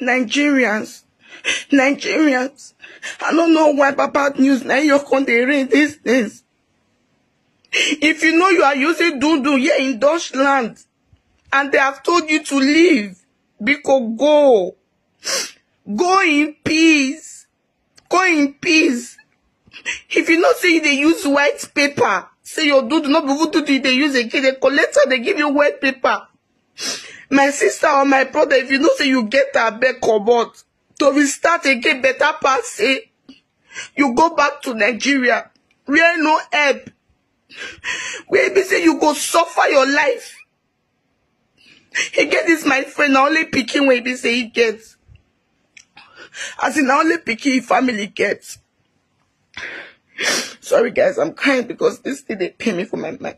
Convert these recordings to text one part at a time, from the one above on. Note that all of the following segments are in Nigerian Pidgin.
Nigerians, I don't know why Papa News now you're going to read these things. If you know you are using Duldun here in Deutschland and they have told you to leave, because go in peace. Go in peace. If you not say they use white paper, say your Duldun not be able to do they use again, they collect they give you white paper. My sister or my brother, if you know say you get Abeg comot to restart again, better pass say you go back to Nigeria where no help, where be say you go suffer your life. He get this my friend, na only pikin wey be say he gets. As in na only pikin family gets. Sorry guys, I'm crying because this thing they pay me for my mind.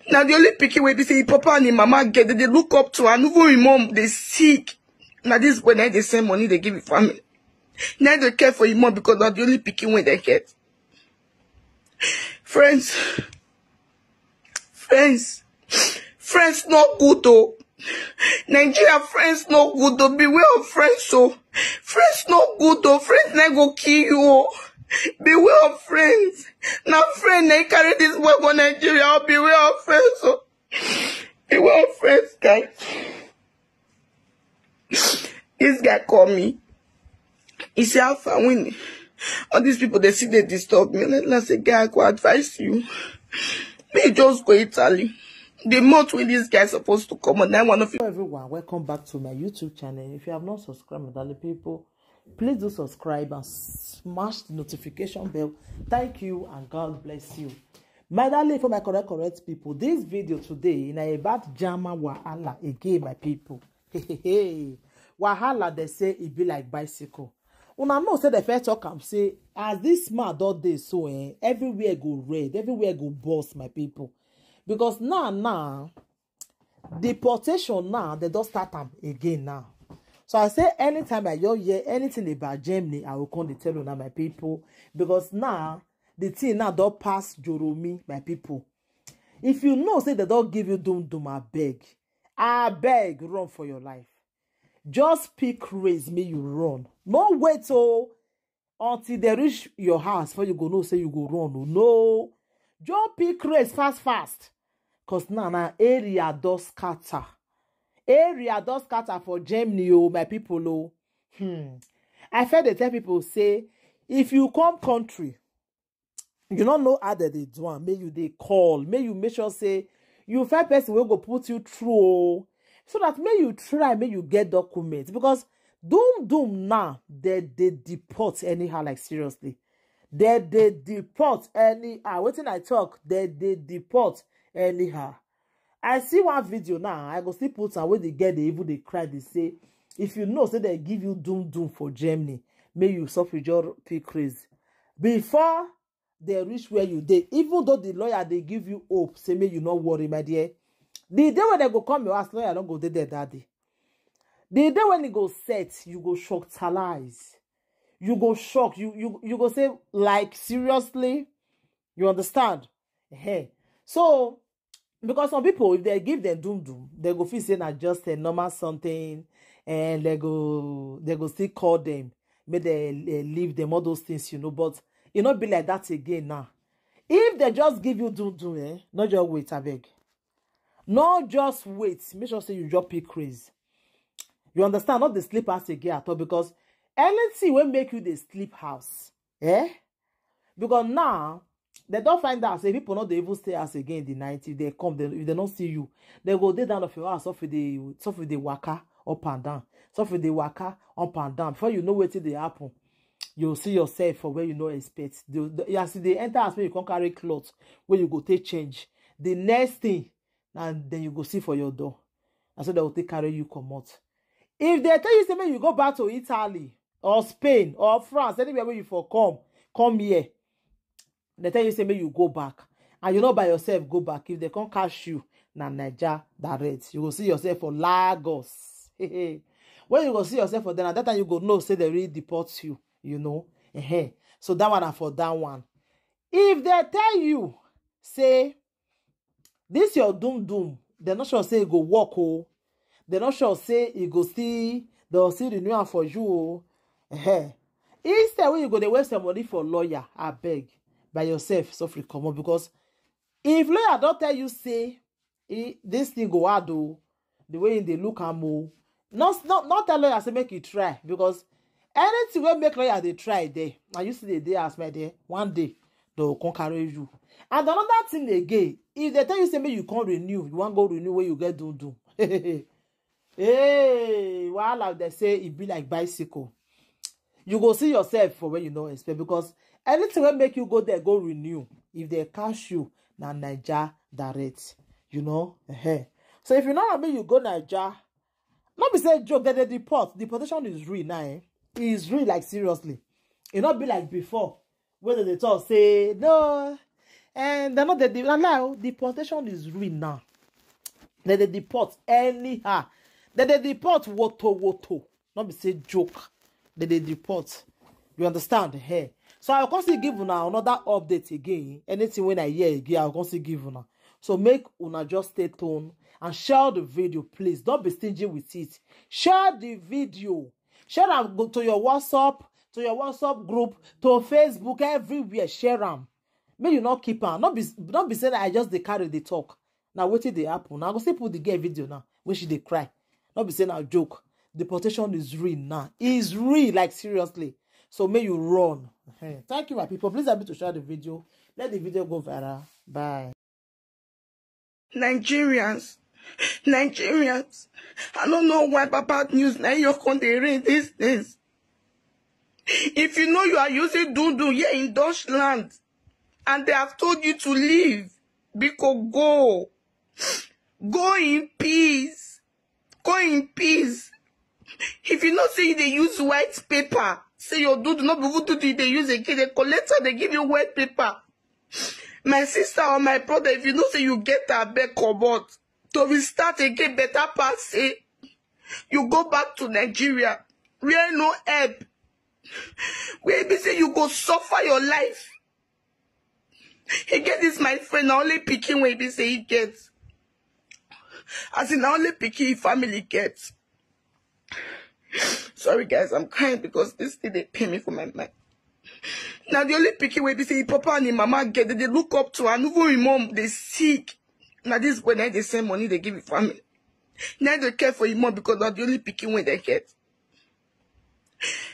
Now the only picky way they say Papa and his mama get, they look up to, and even his mom they sick. Now this when they send money they give his family. Now they care for his mom because that's the only picky way they get. Friends not good though. Nigeria friends not good though. Beware of friends so. Friends not good though. Friends not go kill you. Oh. Beware of friends. Now friend they carry this work on Nigeria. Beware of friends. So beware of friends, guys. This guy called me. He said, how far when all these people they see they disturb me. Let's say, guy, I could advise you. May just go Italy. The month when this guy supposed to come on, now one of you. Hello everyone, welcome back to my YouTube channel. If you have not subscribed, my darling people, please do subscribe and smash the notification bell. Thank you and God bless you. My darling, for my correct people, this video today in about Jama Wahala again, my people. Wahala, they say it be like bicycle. Una know say the first talk am say as this man don dey so everywhere go red, everywhere go burst, my people. Because now deportation now they don't start am again now. So I say anytime I hear anything about Germany, I will come to tell you now, my people. Because now the thing now don't pass Joromi, my people. If you know say they don't give you Duldun, I beg run for your life. Just pick race me you run. No wait until they reach your house before you go know say you go run. No. Just pick race fast. Cause now area does scatter. Area does scatter for Germany, oh, my people, oh. I feel they tell people say, if you come country, you don't know how they do one. May you they call. May you make sure say you find person will go put you through. So that may you try, may you get documents. Because doom now, they deport anyhow, like seriously. They deport anyhow. Waiting I talk, they deport anyhow. I see one video now. I go see put some where they get the even they cry. They say, if you know, say they give you Duldun for Germany, may you suffer your pick raise. Before they reach where you did, even though the lawyer they give you hope, say may you not worry, my dear. The day when they go come your ass, lawyer don't go there daddy. The day when it go set, you go shock talize. You go shock. You go say, like, seriously? You understand? Hey. So, because some people, if they give them Duldun, they go feel say not just a normal something, and they go still call them. May they leave them, all those things, you know. But it not be like that again now. If they just give you Duldun, not just wait, Abeg. Not just wait. Make sure say you drop pick raise. You understand? Not the sleep house again at all, because anything will make you the sleep house. Because now they don't find out. Say people not they even stay house again in the night. If they come, if they don't see you, they go down of your house, off with the waka up and down. So for the waka up and down. Before you know what they happen, you'll see yourself for where you know expect. As they enter house, where you can carry clothes, where you go take change. The next thing, and then you go see for your door. And so they will take carry you come out. If they tell you say you go back to Italy or Spain or France, anywhere where you for come here. They tell you say you go back. And you know by yourself go back. If they can't catch you, na Niger direct. You will see yourself for Lagos. When you go see yourself for them, at that time you go know say they really deport you, you know. So that one and for that one. If they tell you, say, this your Duldun, they're not sure say it go work, oh. They're not sure say it go still they'll still renew am for you. Instead, when you go, they waste your money for lawyer, abeg, by yourself, so free come on. Because if lawyer don't tell you, say, this thing go hard, the way they look am, not tell lawyer, say, make you try. Because anything will make lawyer, they try there. And you see the day as my day, one day, they'll come carry you. And another thing again, if they tell you, say, make you can't renew, you want go renew where you get do. Hey, while they say it be like bicycle. You go see yourself for when you don't expect, because anything will make you go there, go renew. If they catch you, na Naija direct, you know. So if you know what I mean, you go Naija. Not be say joke that they deport. Deportation is real now. It is real, like seriously. It not be like before, whether they talk say no, and they're not the allow. Deportation is real now. They deport anyhow. They deport woto. Not be say joke. They deport. You understand? Hey. So I'll constantly give una another update again. Anything when I hear again, I'll constantly give una. So make una just stay tuned and share the video, please. Don't be stingy with it. Share the video. Share them to your WhatsApp group, to Facebook, everywhere. Share them. May you not keep on. Not be saying that I just carry the talk. Now wait till they happen. Now go see put the girl video now. When she they cry. Not be saying I joke. Deportation is real now. It's real, like seriously. So may you run. Thank you, my people. Please help me to share the video. Let the video go viral. Bye. Nigerians. I don't know why Papa News now you're going to read these things. If you know you are using Duldun here in Deutschland and they have told you to leave, because go in peace. Go in peace. If you not say they use white paper, say your Duldun not be able to do they use again, they collect they give you white paper. My sister or my brother, if you know say you get Abeg cobot to restart again, better pass say you go back to Nigeria. Where no help. Where be say you go suffer your life. He get this my friend, now only picking where be say he gets. As in only picking family gets. Sorry guys, I'm crying because this thing they pay me for my mind. Now the only picky way they say Papa and his mama get they look up to, and even his mom they sick. Now this when they send money they give his family. Now they care for his mom because that's the only picky way they get.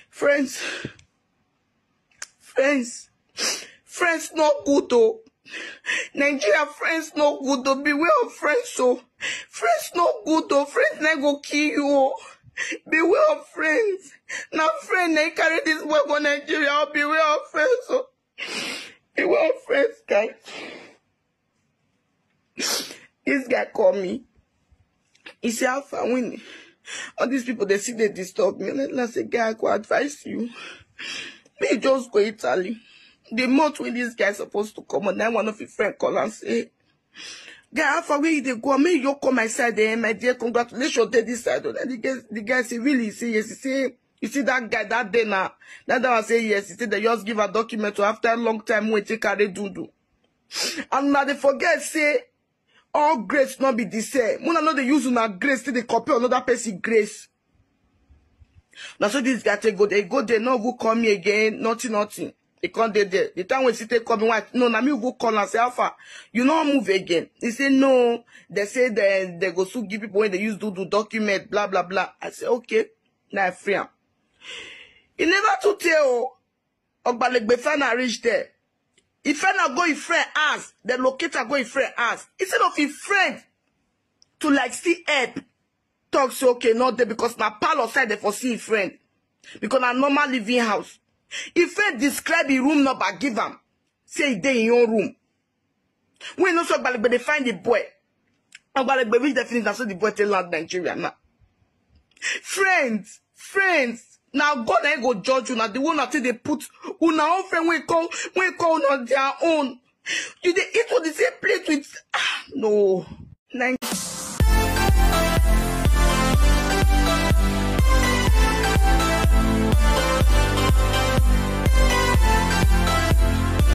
Friends not good though. Nigeria friends not good though. Beware of friends so. Friends not good though. Friends not go kill you. Beware of friends. Now friend they carry this work on Nigeria. Beware of friends. So beware of friends, guys. This guy called me. He said, Alpha, when all these people they see they disturb me. Let's say, guy, I could advise you. May just go Italy. The month when this guy supposed to come on, then one of his friends call and say, guy, Alpha, where they go? May you come my side there, my dear, congratulations to this side. And the guy say, really? He say, yes. He say, you see that guy that day now? That one say, yes. He said, they just give a document to after a long time when they carry Duldun. And now they forget, say, all grace not be the same. When I know they use una grace, till they copy another person grace. Now so this guy they go there, no go call me again, nothing. They can't there. The time when they call me, what? No, now me go call and say, Alpha, you not move again. He say no. They say they go to give people when they use do document, blah blah blah. I say okay, now I free him. He never to tell Ogbalegbe Fana reach there. If I not go his friend ask, the locator go his friend ask. Instead of his friend to like see help, talk say okay, not there because my pal outside there for see his friend. Because na normal living house. If friend describe the room number, give him. Say he dey in your room. When no so Ogbalegbe they find the boy. Ogbalegbe reach the finish and so the boy tell land Nigeria now. Friends. Now God ain't go judge you now. The one that they put una own friend when call on their own. You they eat on the same plate with no.